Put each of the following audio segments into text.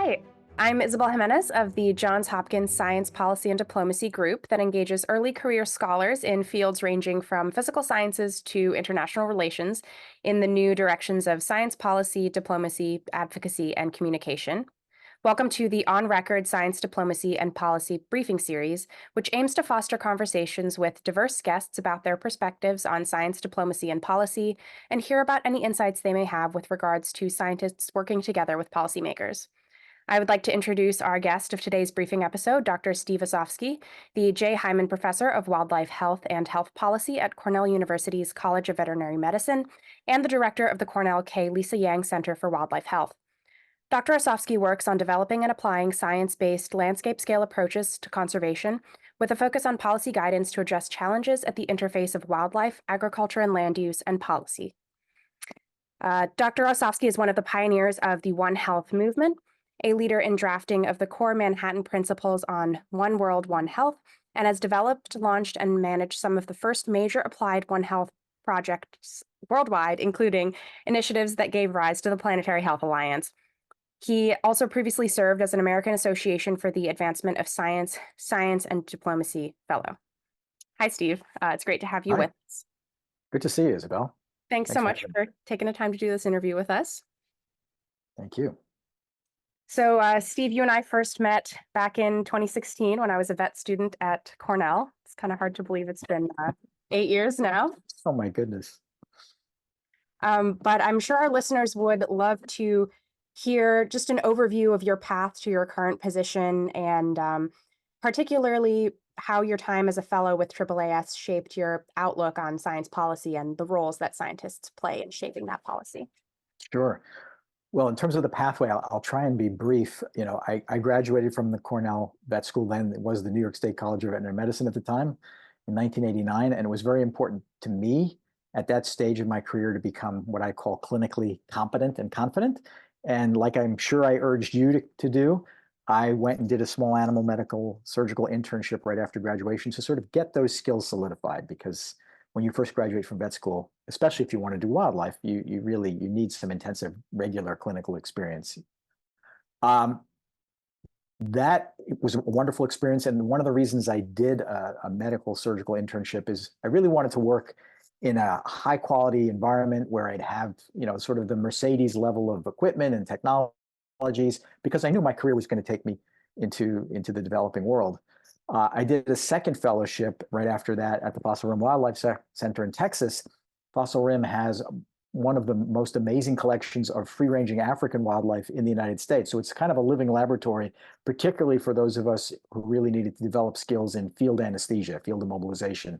Hi, I'm Isabel Jimenez of the Johns Hopkins Science Policy and Diplomacy Group that engages early career scholars in fields ranging from physical sciences to international relations in the new directions of science policy, diplomacy, advocacy, and communication. Welcome to the On Record Science Diplomacy and Policy Briefing Series, which aims to foster conversations with diverse guests about their perspectives on science diplomacy and policy, and hear about any insights they may have with regards to scientists working together with policymakers. I would like to introduce our guest of today's briefing episode, Dr. Steve Osofsky, the J. Hyman Professor of Wildlife Health and Health Policy at Cornell University's College of Veterinary Medicine, and the director of the Cornell K. Lisa Yang Center for Wildlife Health. Dr. Osofsky works on developing and applying science-based landscape-scale approaches to conservation with a focus on policy guidance to address challenges at the interface of wildlife, agriculture and land use, and policy. Dr. Osofsky is one of the pioneers of the One Health movement, a leader in drafting of the core Manhattan Principles on One World, One Health, and has developed, launched, and managed some of the first major applied One Health projects worldwide, including initiatives that gave rise to the Planetary Health Alliance. He also previously served as an American Association for the Advancement of Science, and Diplomacy Fellow. Hi, Steve. It's great to have you Hi. with us. Good to see you, Isabel. Thanks so much for taking the time to do this interview with us. Thank you. So, Steve, you and I first met back in 2016 when I was a vet student at Cornell. It's kind of hard to believe it's been 8 years now. Oh, my goodness. But I'm sure our listeners would love to hear just an overview of your path to your current position and particularly how your time as a fellow with AAAS shaped your outlook on science policy and the roles that scientists play in shaping that policy. Sure. Well, in terms of the pathway, I'll try and be brief. I graduated from the Cornell Vet School, then it was the New York State College of Veterinary Medicine at the time, in 1989, and it was very important to me at that stage of my career to become what I call clinically competent and confident. And like I'm sure I urged you to do, I went and did a small animal medical surgical internship right after graduation to sort of get those skills solidified, because when you first graduate from vet school, especially if you want to do wildlife, you need some intensive regular clinical experience. That was a wonderful experience, and one of the reasons I did a medical surgical internship is I really wanted to work in a high quality environment where I'd have sort of the Mercedes level of equipment and technologies, because I knew my career was going to take me into the developing world. I did a second fellowship right after that at the Fossil Rim Wildlife Center in Texas. Fossil Rim has one of the most amazing collections of free-ranging African wildlife in the United States. So it's kind of a living laboratory, particularly for those of us who really needed to develop skills in field anesthesia, field immobilization.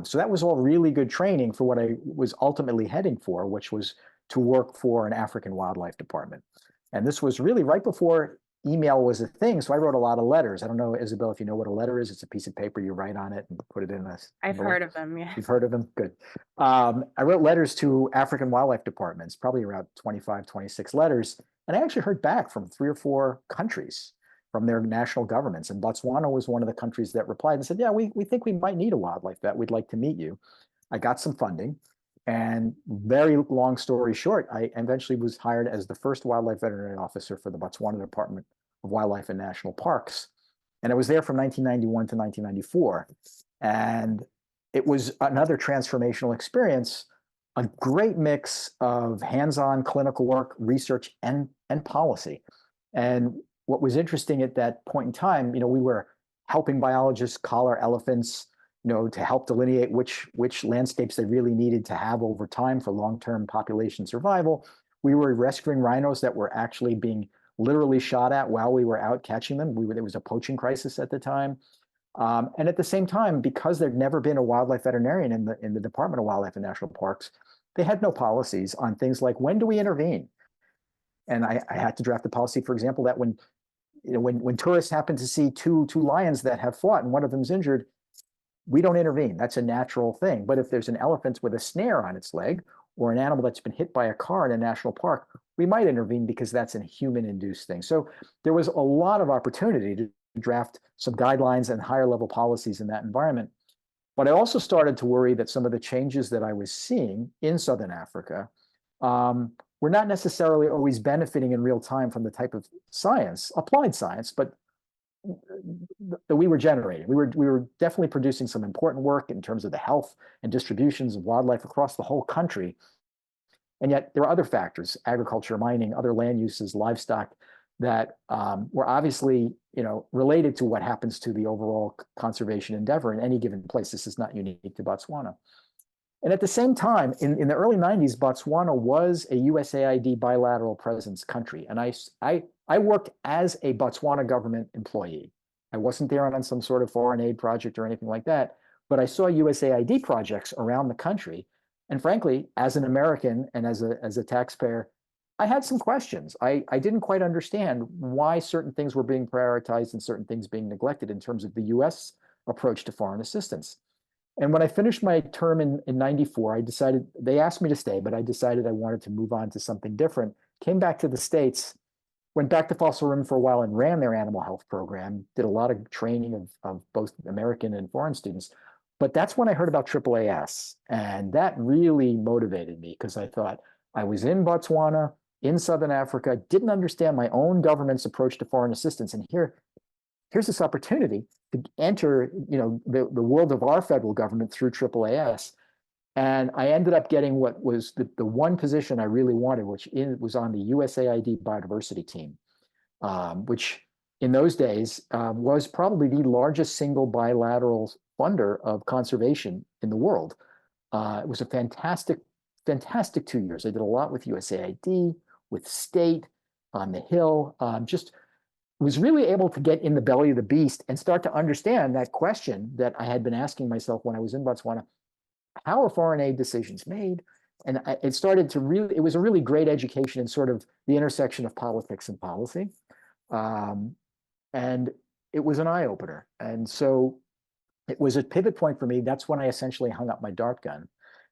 So that was all really good training for what I was ultimately heading for, which was to work for an African wildlife department. And this was really right before email was a thing. So I wrote a lot of letters. I don't know, Isabel, if you know what a letter is. It's a piece of paper you write on it and put it in a. I've heard of them, yeah. You've heard of them? Good. I wrote letters to African wildlife departments, probably around 25, 26 letters. And I actually heard back from 3 or 4 countries from their national governments. And Botswana was one of the countries that replied and said, yeah, we think we might need a wildlife vet. We'd like to meet you. I got some funding. And very long story short, I eventually was hired as the first wildlife veterinary officer for the Botswana Department of Wildlife and National Parks. And I was there from 1991 to 1994. And it was another transformational experience, a great mix of hands-on clinical work, research, and policy. And what was interesting at that point in time, we were helping biologists collar elephants, to help delineate which landscapes they really needed to have over time for long-term population survival. We were rescuing rhinos that were actually being literally shot at while we were out catching them. There was a poaching crisis at the time. And at the same time, because there'd never been a wildlife veterinarian in the Department of Wildlife and National Parks, they had no policies on things like, when do we intervene? And I had to draft a policy, for example, that when tourists happen to see two lions that have fought and one of them's injured, we don't intervene. That's a natural thing. But if there's an elephant with a snare on its leg or an animal that's been hit by a car in a national park, we might intervene because that's a human-induced thing. So there was a lot of opportunity to draft some guidelines and higher level policies in that environment. But I also started to worry that some of the changes that I was seeing in Southern Africa we're not necessarily always benefiting in real time from the type of science, applied science, but that we were generating. We were definitely producing some important work in terms of the health and distributions of wildlife across the whole country. And yet there are other factors, agriculture, mining, other land uses, livestock, that were obviously, related to what happens to the overall conservation endeavor in any given place. This is not unique to Botswana. And at the same time, in the early 90s, Botswana was a USAID bilateral presence country. And I worked as a Botswana government employee. I wasn't there on some sort of foreign aid project or anything like that, but I saw USAID projects around the country. And frankly, as an American and as a taxpayer, I had some questions. I didn't quite understand why certain things were being prioritized and certain things being neglected in terms of the US approach to foreign assistance. And when I finished my term in 94, they asked me to stay, but I decided I wanted to move on to something different. Came back to the States, went back to Fossil Rim for a while and ran their animal health program, did a lot of training of both American and foreign students. But that's when I heard about AAAS. And that really motivated me because I thought I was in Botswana, in Southern Africa, didn't understand my own government's approach to foreign assistance. And here's this opportunity to enter, the world of our federal government through AAAS. And I ended up getting what was the one position I really wanted, which was on the USAID biodiversity team, which in those days was probably the largest single bilateral funder of conservation in the world. It was a fantastic 2 years. I did a lot with USAID, with state, on the Hill, just was really able to get in the belly of the beast and start to understand that question that I had been asking myself when I was in Botswana. How are foreign aid decisions made? And it was a really great education in sort of the intersection of politics and policy. And it was an eye opener. And so it was a pivot point for me. That's when I essentially hung up my dart gun.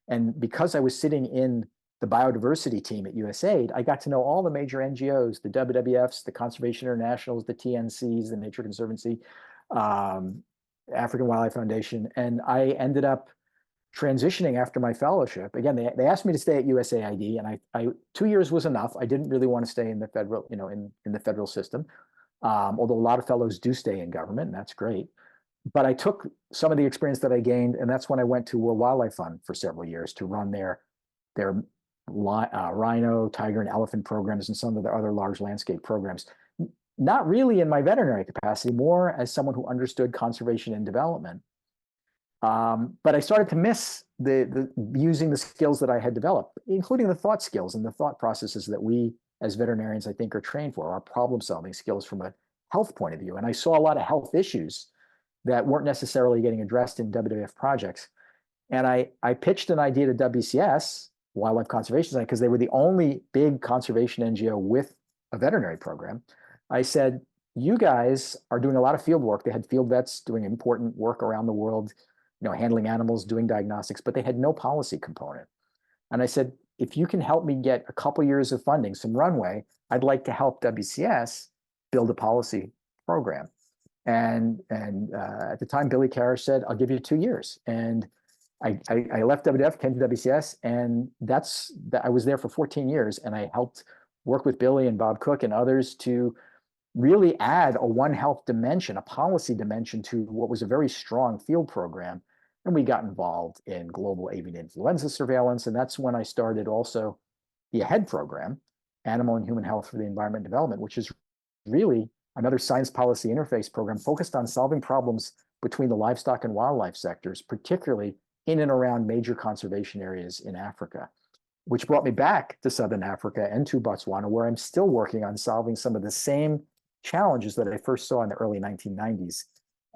And because I was sitting in the biodiversity team at USAID, I got to know all the major NGOs, the WWFs, the Conservation Internationals, the TNCs, the Nature Conservancy, African Wildlife Foundation. And I ended up transitioning after my fellowship. Again, they asked me to stay at USAID, and I 2 years was enough. I didn't really want to stay in the federal, in the federal system, although a lot of fellows do stay in government, and that's great. But I took some of the experience that I gained, and that's when I went to World Wildlife Fund for several years to run their rhino, tiger, and elephant programs and some of the other large landscape programs. Not really in my veterinary capacity, more as someone who understood conservation and development. But I started to miss using the skills that I had developed, including the thought skills and the thought processes that we as veterinarians, I think, are trained for, our problem-solving skills from a health point of view. And I saw a lot of health issues that weren't necessarily getting addressed in WWF projects. And I pitched an idea to WCS, Wildlife Conservation Society, because they were the only big conservation NGO with a veterinary program. I said, you guys are doing a lot of field work. They had field vets doing important work around the world, handling animals, doing diagnostics, but they had no policy component. And I said, if you can help me get a couple years of funding, some runway, I'd like to help WCS build a policy program. And at the time, Billy Karish said, I'll give you 2 years. And I left WWF, came to WCS, and I was there for 14 years. And I helped work with Billy and Bob Cook and others to really add a One Health dimension, a policy dimension to what was a very strong field program. And we got involved in global avian influenza surveillance. And that's when I started also the AHEAD program, Animal and Human Health for the Environment and Development, which is really another science policy interface program focused on solving problems between the livestock and wildlife sectors, particularly in and around major conservation areas in Africa, which brought me back to Southern Africa and to Botswana, where I'm still working on solving some of the same challenges that I first saw in the early 1990s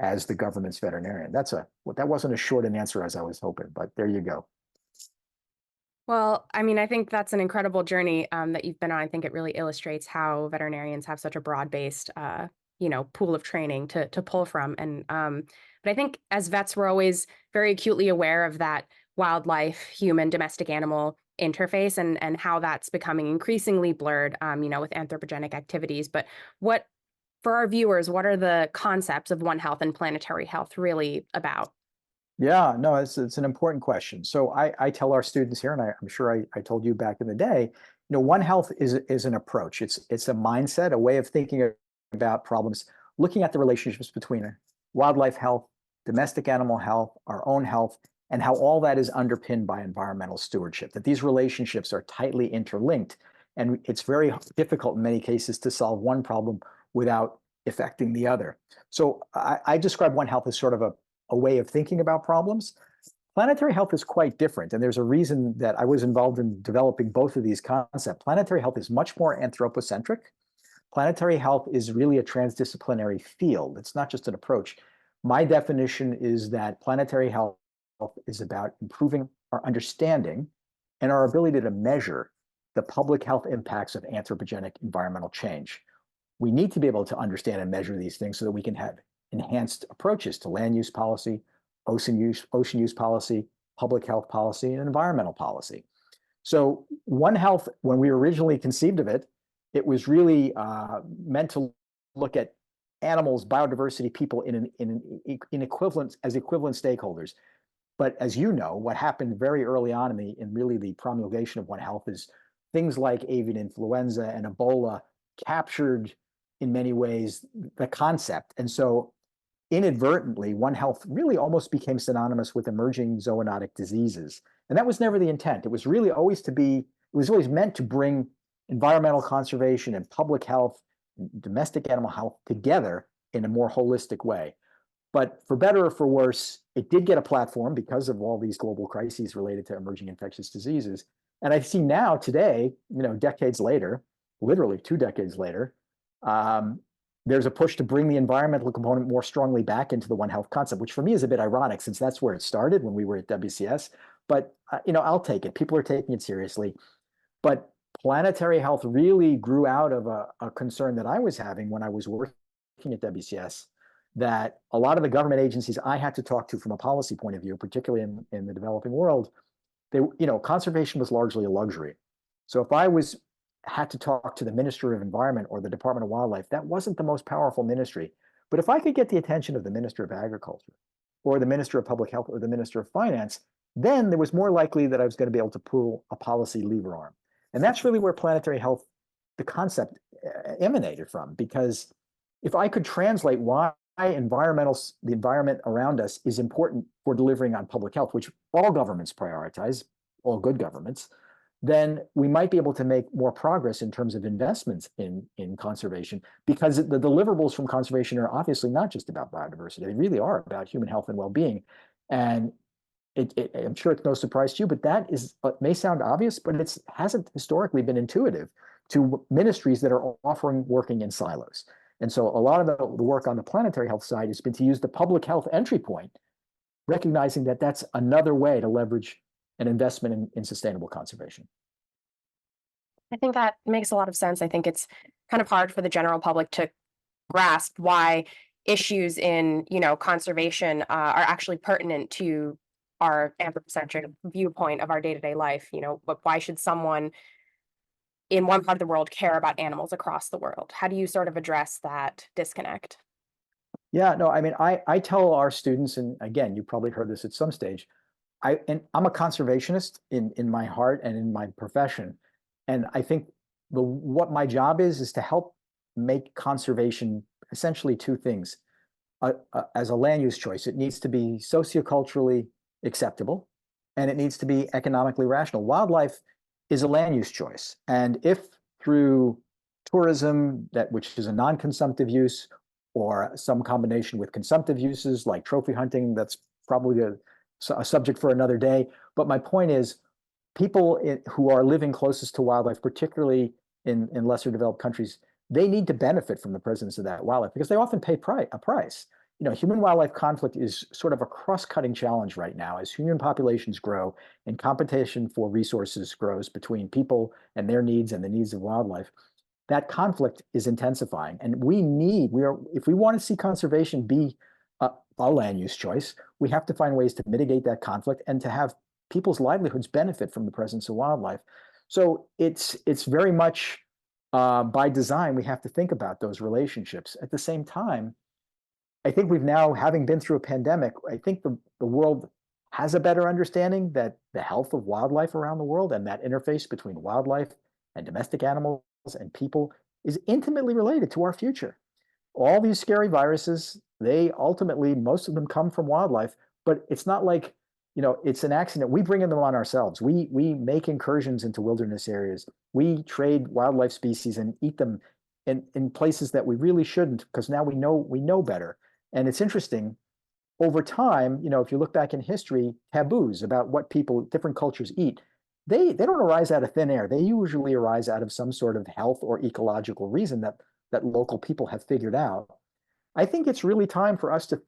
as the government's veterinarian. That wasn't as short an answer as I was hoping, but there you go. Well, I mean, I think that's an incredible journey that you've been on. I think it really illustrates how veterinarians have such a broad-based, pool of training to pull from. And but I think as vets, we're always very acutely aware of that wildlife, human, domestic animal interface and how that's becoming increasingly blurred, with anthropogenic activities. But for our viewers, what are the concepts of One Health and planetary health really about? Yeah, no, it's an important question. So I tell our students here, and I'm sure I told you back in the day, One Health is an approach. It's a mindset, a way of thinking about problems, looking at the relationships between wildlife health, domestic animal health, our own health, and how all that is underpinned by environmental stewardship, that these relationships are tightly interlinked. And it's very difficult in many cases to solve one problem without affecting the other. So I describe One Health as sort of a way of thinking about problems. Planetary health is quite different, and there's a reason that I was involved in developing both of these concepts. Planetary health is much more anthropocentric. Planetary health is really a transdisciplinary field. It's not just an approach. My definition is that planetary health is about improving our understanding and our ability to measure the public health impacts of anthropogenic environmental change. We need to be able to understand and measure these things so that we can have enhanced approaches to land use policy, ocean use policy, public health policy, and environmental policy. So One Health, when we originally conceived of it, it was really meant to look at animals, biodiversity, people in equivalent stakeholders. But as you know, what happened very early on in really the promulgation of One Health is things like avian influenza and Ebola captured in many ways the concept. And so inadvertently, One Health really almost became synonymous with emerging zoonotic diseases. And that was never the intent. It was really always meant to bring environmental conservation and public health, domestic animal health together in a more holistic way. But for better or for worse, it did get a platform because of all these global crises related to emerging infectious diseases. And I see now today, decades later, literally 2 decades later, there's a push to bring the environmental component more strongly back into the One Health concept, which for me is a bit ironic since that's where it started when we were at WCS. But I'll take it. People are taking it seriously. But planetary health really grew out of a concern that I was having when I was working at WCS, that a lot of the government agencies I had to talk to from a policy point of view, particularly in the developing world, conservation was largely a luxury. So if I had to talk to the Minister of Environment or the Department of Wildlife, that wasn't the most powerful ministry. But if I could get the attention of the Minister of Agriculture or the Minister of Public Health or the Minister of Finance, then there was more likely that I was going to be able to pull a policy lever arm. And that's really where planetary health, the concept, emanated from. Because if I could translate why the environment around us is important for delivering on public health, which all governments prioritize, all good governments, then we might be able to make more progress in terms of investments in conservation, because the deliverables from conservation are obviously not just about biodiversity. They really are about human health and well-being. And I'm sure it's no surprise to you, but that may sound obvious, but it hasn't historically been intuitive to ministries that are working in silos. And so a lot of the work on the planetary health side has been to use the public health entry point, recognizing that that's another way to leverage an investment in sustainable conservation. I think that makes a lot of sense. I think it's kind of hard for the general public to grasp why issues in, conservation are actually pertinent to our anthropocentric viewpoint of our day-to-day life. Why should someone in one part of the world care about animals across the world? How do you sort of address that disconnect? Yeah, no, I mean, I tell our students, and again, you probably heard this at some stage, I'm a conservationist in my heart and in my profession. And I think what my job is to help make conservation essentially 2 things. As a land use choice, it needs to be socioculturally acceptable, and it needs to be economically rational. Wildlife is a land use choice. And if through tourism, which is a non-consumptive use, or some combination with consumptive uses like trophy hunting, that's probably a subject for another day. But my point is, people who are living closest to wildlife, particularly in lesser developed countries, they need to benefit from the presence of that wildlife because they often pay a price. Human wildlife conflict is sort of a cross-cutting challenge right now as human populations grow and competition for resources grows between people and their needs and the needs of wildlife. That conflict is intensifying, and if we want to see conservation be a land use choice, we have to find ways to mitigate that conflict and to have people's livelihoods benefit from the presence of wildlife. So it's very much by design, we have to think about those relationships. At the same time, I think we've now, having been through a pandemic, I think the world has a better understanding that the health of wildlife around the world and that interface between wildlife and domestic animals and people is intimately related to our future. All these scary viruses, they ultimately, most of them come from wildlife, but it's not like, it's an accident. We bring them on ourselves. We make incursions into wilderness areas. We trade wildlife species and eat them in places that we really shouldn't, because now we know better. And it's interesting, over time, if you look back in history, taboos about what different cultures eat, they don't arise out of thin air. They usually arise out of some sort of health or ecological reason that local people have figured out. I think it's really time for us to,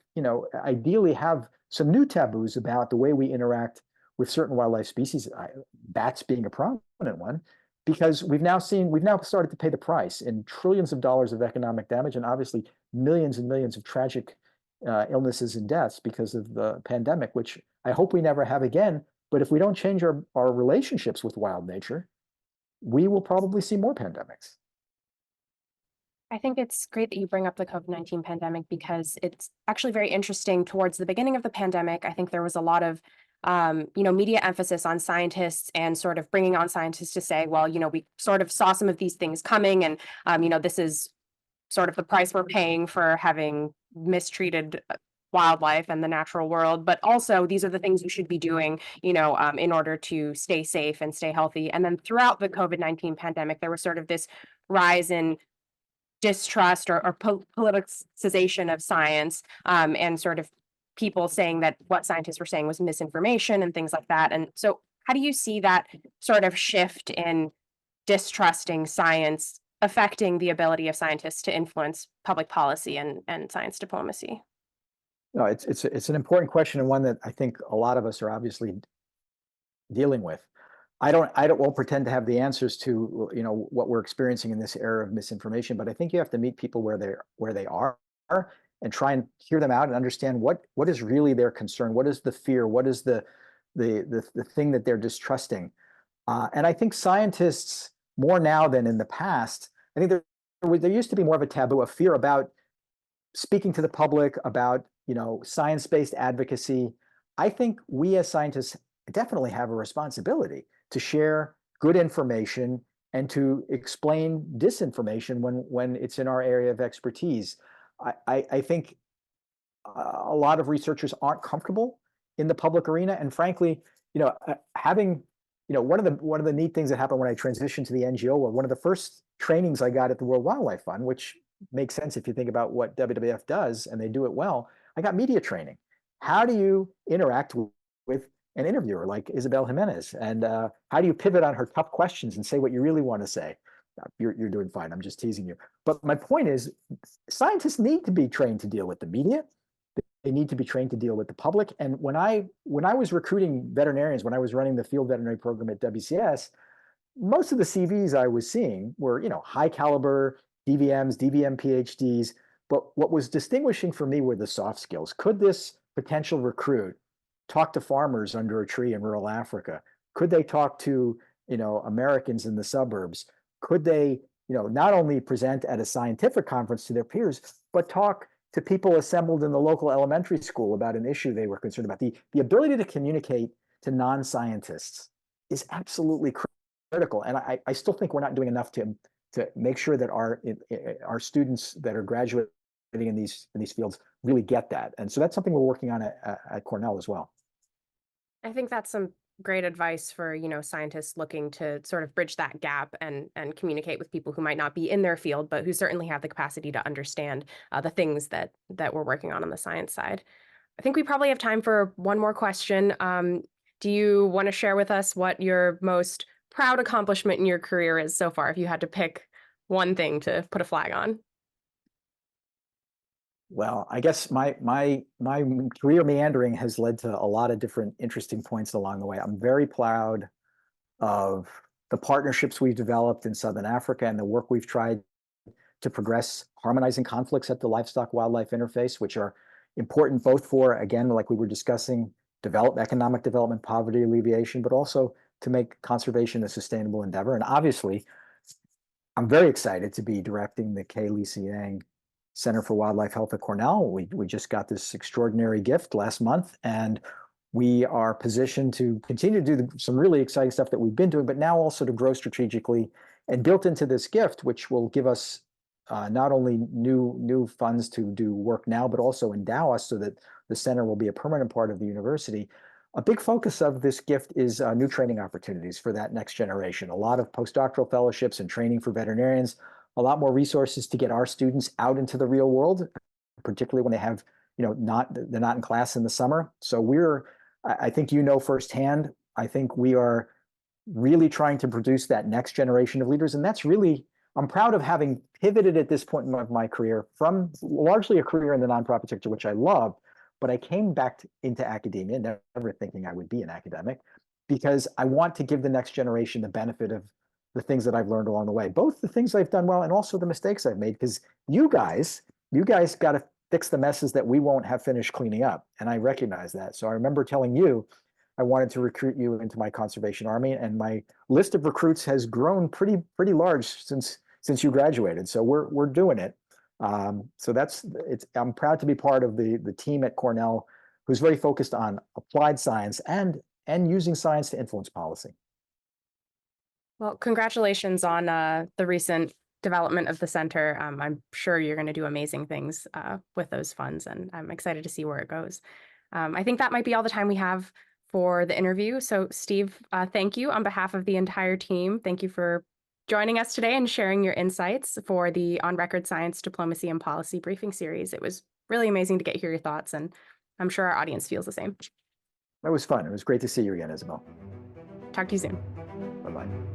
ideally have some new taboos about the way we interact with certain wildlife species, bats being a prominent one, because we've now started to pay the price in trillions of dollars of economic damage, and obviously millions and millions of tragic illnesses and deaths because of the pandemic, which I hope we never have again. But if we don't change our relationships with wild nature, we will probably see more pandemics. I think it's great that you bring up the COVID-19 pandemic, because it's actually very interesting. Towards the beginning of the pandemic, I think there was a lot of media emphasis on scientists and sort of bringing on scientists to say, well, we sort of saw some of these things coming, and this is sort of the price we're paying for having mistreated wildlife and the natural world. But also, these are the things you should be doing, in order to stay safe and stay healthy. And then throughout the COVID-19 pandemic, there was sort of this rise in distrust or politicization of science, and sort of people saying that what scientists were saying was misinformation and things like that. And so, how do you see that sort of shift in distrusting science affecting the ability of scientists to influence public policy and science diplomacy? No, it's an important question, and one that I think a lot of us are obviously dealing with. Won't pretend to have the answers to, what we're experiencing in this era of misinformation, but I think you have to meet people where they are and try and hear them out and understand what is really their concern, what is the fear, what is the thing that they're distrusting. And I think scientists, more now than in the past, I think there used to be more of a taboo, of fear about speaking to the public about, science-based advocacy. I think we as scientists definitely have a responsibility to share good information and to explain disinformation when it's in our area of expertise. I think a lot of researchers aren't comfortable in the public arena, and frankly, having, one of the neat things that happened when I transitioned to the NGO world, one of the first trainings I got at the World Wildlife Fund, which makes sense if you think about what WWF does, and they do it well, I got media training. How do you interact with an interviewer like Isabel Jimenez, and how do you pivot on her tough questions and say what you really want to say? You're doing fine. I'm just teasing you. But my point is, scientists need to be trained to deal with the media. They need to be trained to deal with the public. And when I was recruiting veterinarians, when I was running the field veterinary program at WCS, most of the CVs I was seeing were, high caliber DVMs, DVM PhDs. But what was distinguishing for me were the soft skills. Could this potential recruit talk to farmers under a tree in rural Africa? Could they talk to, Americans in the suburbs? Could they, not only present at a scientific conference to their peers, but talk to people assembled in the local elementary school about an issue they were concerned about? The ability to communicate to non-scientists is absolutely critical. And I still think we're not doing enough to make sure that our students that are graduating in these fields really get that. And so that's something we're working on at Cornell as well. I think that's some great advice for, scientists looking to sort of bridge that gap and communicate with people who might not be in their field, but who certainly have the capacity to understand the things that we're working on the science side. I think we probably have time for one more question. Do you want to share with us what your most proud accomplishment in your career is so far, if you had to pick one thing to put a flag on? Well, I guess my career meandering has led to a lot of different interesting points along the way. I'm very proud of the partnerships we've developed in Southern Africa and the work we've tried to progress harmonizing conflicts at the livestock wildlife interface, which are important both for, again, like we were discussing, economic development, poverty alleviation, but also to make conservation a sustainable endeavor. And obviously, I'm very excited to be directing the K. Lisa Yang Center for Wildlife Health at Cornell. We just got this extraordinary gift last month, and we are positioned to continue to do some really exciting stuff that we've been doing, but now also to grow strategically And built into this gift, which will give us not only new funds to do work now, but also endow us so that the center will be a permanent part of the university. A big focus of this gift is new training opportunities for that next generation. A lot of postdoctoral fellowships and training for veterinarians, a lot more resources to get our students out into the real world, particularly when they have, they're not in class in the summer. So I think firsthand, I think we are really trying to produce that next generation of leaders. And that's really, I'm proud of having pivoted at this point in my career from largely a career in the nonprofit sector, which I love, but I came back into academia, never thinking I would be an academic, because I want to give the next generation the benefit of the things that I've learned along the way, both the things I've done well and also the mistakes I've made, because you guys got to fix the messes that we won't have finished cleaning up. And I recognize that. So I remember telling you, I wanted to recruit you into my conservation army, and my list of recruits has grown pretty large since you graduated. So we're doing it. So I'm proud to be part of the team at Cornell, who's very focused on applied science and using science to influence policy. Well, congratulations on the recent development of the center. I'm sure you're going to do amazing things with those funds, and I'm excited to see where it goes. I think that might be all the time we have for the interview. So Steve, thank you on behalf of the entire team. Thank you for joining us today and sharing your insights for the On Record Science, Diplomacy, and Policy briefing series. It was really amazing to hear your thoughts, and I'm sure our audience feels the same. That was fun. It was great to see you again, Isabel. Talk to you soon. Bye-bye.